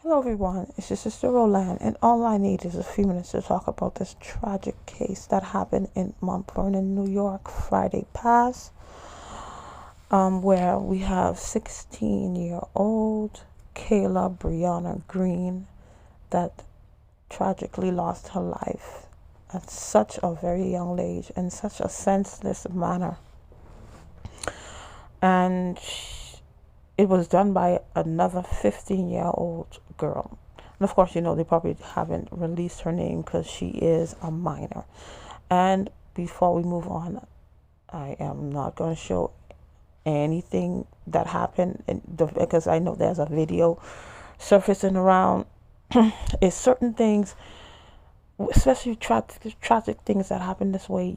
Hello, everyone. It's your sister Roland, and all I need is a few minutes to talk about this tragic case that happened in Mount Vernon, New York, Friday past, where we have 16-year-old Kayla Breonna Green that tragically lost her life at such a very young age in such a senseless manner. And it was done by another 15-year-old girl. And of course, they probably haven't released her name because she is a minor. And before we move on, I am not going to show anything that happened because I know there's a video surfacing around. It's certain things, especially tragic things that happen this way.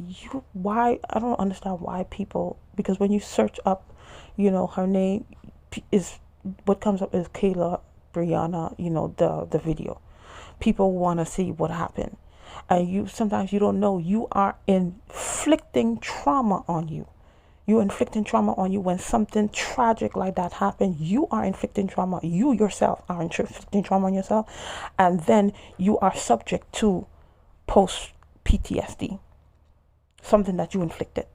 Why? I don't understand why people, because when you search up, her name is what comes up is Kayla Breonna, the video. People want to see what happened. And sometimes you don't know you are inflicting trauma on you. You're inflicting trauma on you when something tragic like that happened. You are inflicting trauma. You yourself are inflicting trauma on yourself. And then you are subject to post PTSD, something that you inflicted.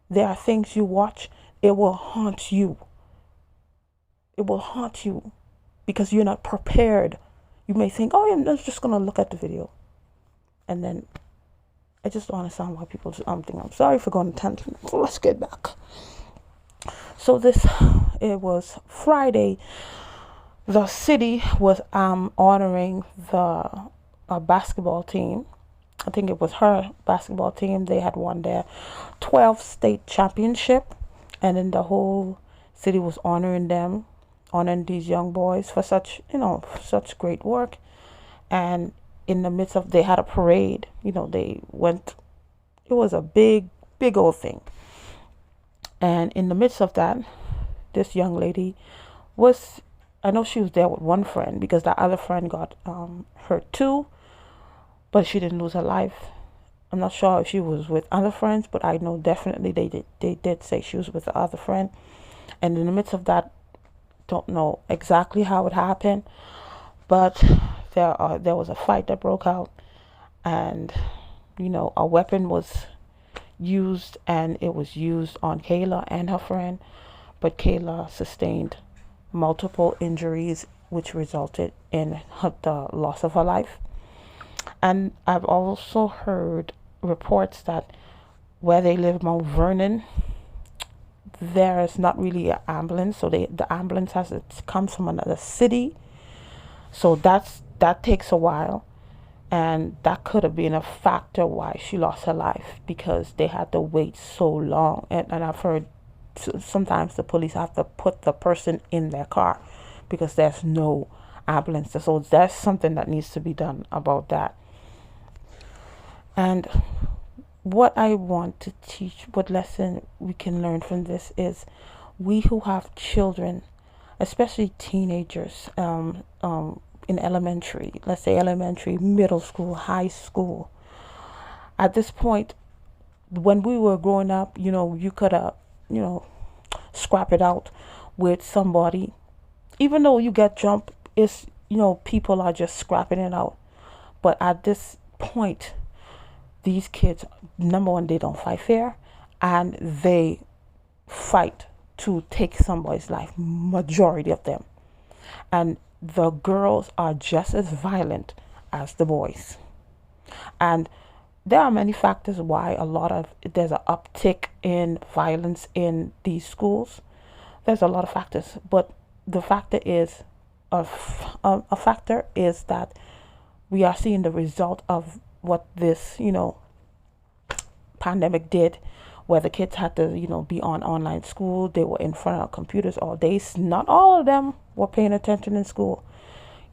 There are things you watch, it will haunt you. It will haunt you because you're not prepared. You may think, oh, I'm just going to look at the video. And then I just don't understand why people think. I'm sorry for going to tangent. So let's get back. So it was Friday. The city was honoring the basketball team. I think it was her basketball team. They had won their 12th state championship. And then the whole city was honoring them, honoring these young boys for such great work. And in the midst of, they had a parade, they went, it was a big old thing. And in the midst of that, this young lady I know she was there with one friend because the other friend got hurt too, but she didn't lose her life. I'm not sure if she was with other friends, but I know definitely they did say she was with the other friend. And in the midst of that, don't know exactly how it happened, but there was a fight that broke out, and a weapon was used, and it was used on Kayla and her friend, but Kayla sustained multiple injuries which resulted in the loss of her life. And I've also heard reports that where they live, Mount Vernon, there is not really an ambulance, so the ambulance comes from another city, so that takes a while, and that could have been a factor why she lost her life, because they had to wait so long. And I've heard sometimes the police have to put the person in their car because there's no ambulance, so that's something that needs to be done about that. And what I want to teach, what lesson we can learn from this is, we who have children, especially teenagers, in elementary, let's say elementary, middle school, high school. At this point, when we were growing up, you could scrap it out with somebody. Even though you get jumped, it's, people are just scrapping it out. But at this point, these kids, number one, they don't fight fair, and they fight to take somebody's life, majority of them. And the girls are just as violent as the boys. And there are many factors why there's an uptick in violence in these schools. There's a lot of factors, but the factor is, a factor is that we are seeing the result of what this, pandemic did, where the kids had to, be on online school. They were in front of computers all day. Not all of them were paying attention in school.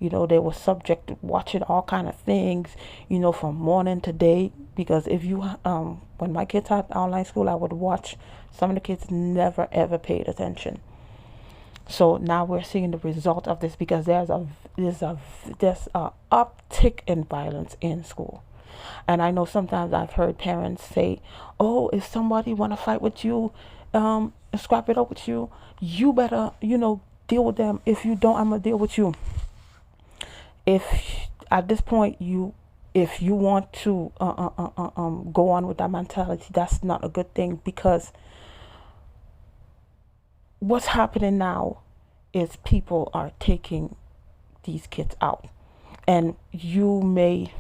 They were subject to watching all kind of things, from morning to day. Because if you, when my kids had online school, I would watch. Some of the kids never ever paid attention. So now we're seeing the result of this, because there's a uptick in violence in school. And I know sometimes I've heard parents say, oh, if somebody want to fight with you, scrap it up with you, you better, deal with them. If you don't, I'm going to deal with you. if at this point if you want to go on with that mentality, that's not a good thing, because what's happening now is people are taking these kids out, and you may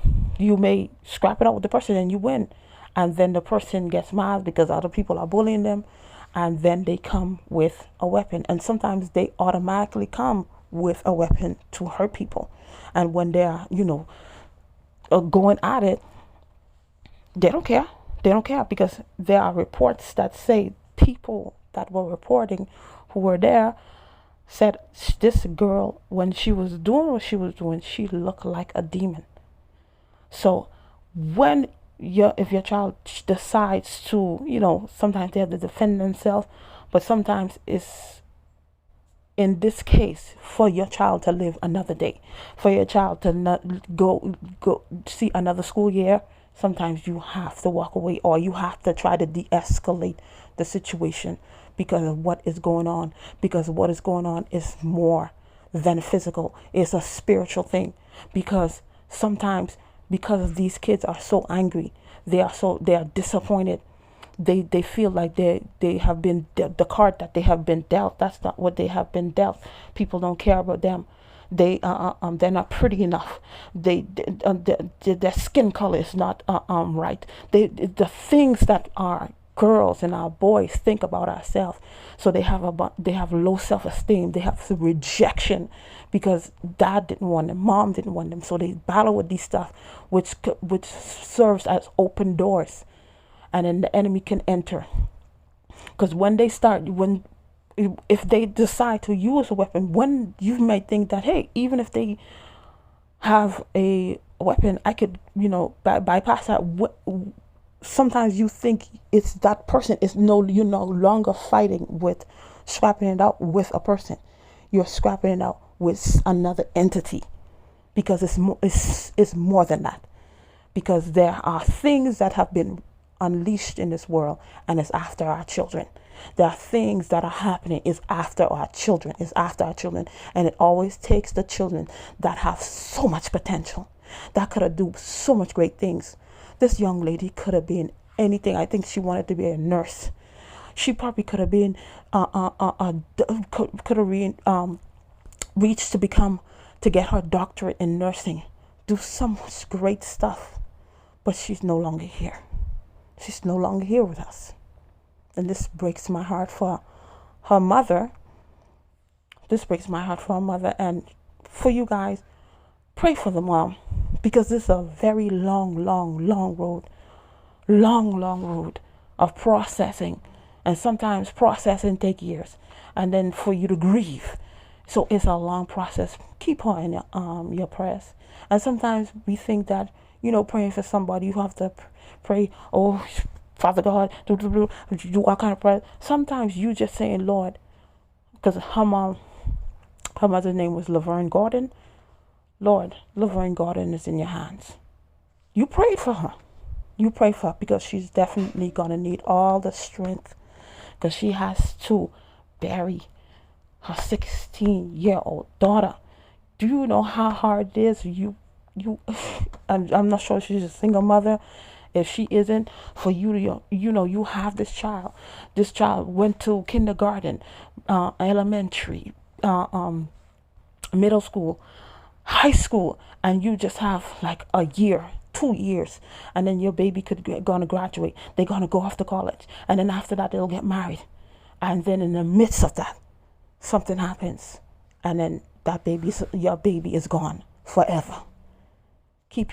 scrap it out with the person and you win, and then the person gets mad because other people are bullying them, and then they come with a weapon, and sometimes they automatically come with a weapon to hurt people. And when they're going at it, they don't care. They don't care, because there are reports that say people that were reporting who were there said this girl, when she was doing what she was doing, she looked like a demon. So when if your child decides to, sometimes they have to defend themselves, but sometimes it's, in this case, for your child to live another day, for your child to not go see another school year. Sometimes you have to walk away, or you have to try to de-escalate the situation, because of what is going on. Because what is going on is more than physical. It's a spiritual thing. Because sometimes, because these kids are so angry, they are disappointed. They feel like they have been the card that they have been dealt. That's not what they have been dealt. People don't care about them. They're not pretty enough. Their skin color is not right. The things that our girls and our boys think about ourselves. So they have low self-esteem. They have rejection, because dad didn't want them, mom didn't want them. So they battle with these stuff, which serves as open doors, and then the enemy can enter. Because if they decide to use a weapon, when you might think that, hey, even if they have a weapon, I could, bypass that. Sometimes you think it's that person. You're no longer fighting with, scrapping it out with a person. You're scrapping it out with another entity, because it's more than that. Because there are things that have been unleashed in this world, and it's after our children. There are things that are happening is after our children. It's after our children, and it always takes the children that have so much potential, that could have do so much great things. This young lady could have been anything. I think she wanted to be a nurse. She probably could have been reached to get her doctorate in nursing, do so much great stuff. But she's no longer here. She's no longer here with us. And this breaks my heart for her mother. This breaks my heart for her mother. And for you guys, pray for the mom. Because this is a very long road. Long road of processing. And sometimes processing takes years. And then for you to grieve. So it's a long process. Keep her in your prayers. And sometimes we think that, praying for somebody, you have to pray, oh, Father God, do all kind of prayer. Sometimes you just saying, Lord, because her mother's name was Laverne Gordon. Lord, Laverne Gordon is in your hands. You prayed for her. You pray for her, because she's definitely going to need all the strength, because she has to bury her 16-year-old daughter. Do you know how hard it is? I'm not sure if she's a single mother. If she isn't, for you to, you have this child. This child went to kindergarten, elementary, middle school, high school, and you just have like a year, 2 years, and then your baby gonna graduate. They're gonna go off to college, and then after that they'll get married, and then in the midst of that, something happens, and then your baby is gone forever. Keep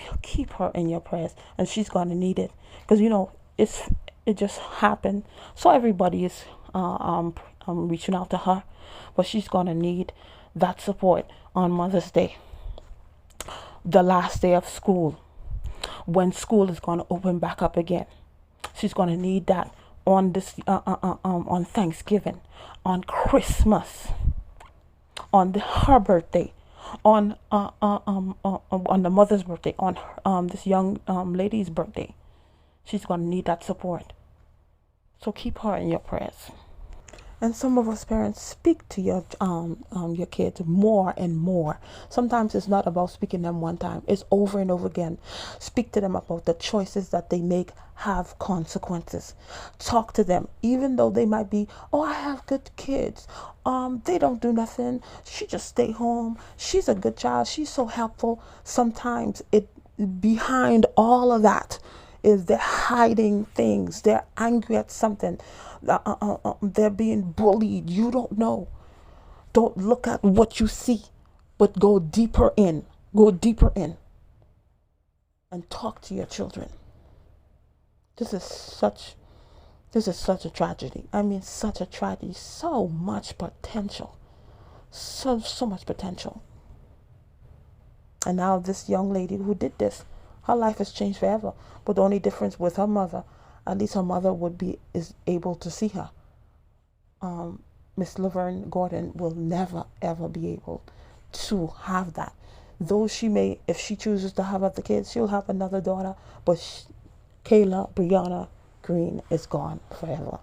her in your prayers, and she's gonna need it, because it just happened. So everybody is reaching out to her, but she's gonna need that support on Mother's Day, the last day of school, when school is gonna open back up again. She's gonna need that on on Thanksgiving, on Christmas, on her birthday, on the mother's birthday, on this young lady's birthday. She's gonna need that support. So keep her in your prayers. And some of us parents speak to your kids more and more. Sometimes it's not about speaking them one time, it's over and over again. Speak to them about the choices that they make have consequences. Talk to them, even though they might be, oh, I have good kids, they don't do nothing, she just stay home, she's a good child, she's so helpful. Sometimes it behind all of that is they're hiding things, they're angry at something, they're being bullied. You don't know. Don't look at what you see, but go deeper in. Go deeper in and talk to your children. This is such a tragedy. I mean, such a tragedy. So much potential. So much potential. And now this young lady who did this, her life has changed forever. But the only difference with her mother, at least her mother is able to see her. Miss Laverne Gordon will never ever be able to have that. Though she may, if she chooses to have other kids, she'll have another daughter. But Kayla Breonna Green is gone forever.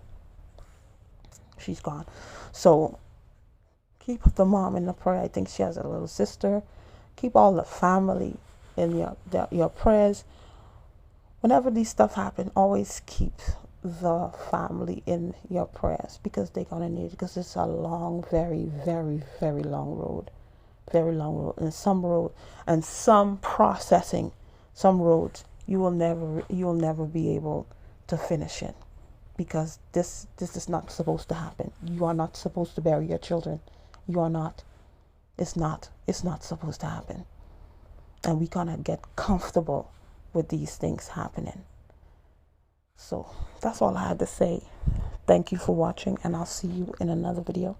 She's gone. So keep the mom in the prayer. I think she has a little sister. Keep all the family in your prayers. Whenever these stuff happen, always keep the family in your prayers, because they're gonna need it, because it's a long, very, very, very long road. Very long road. And some processing, some roads you will never be able to finish it, because this is not supposed to happen. You are not supposed to bury your children. You are not. It's not supposed to happen. And we gonna get comfortable with these things happening. So that's all I had to say. Thank you for watching, and I'll see you in another video.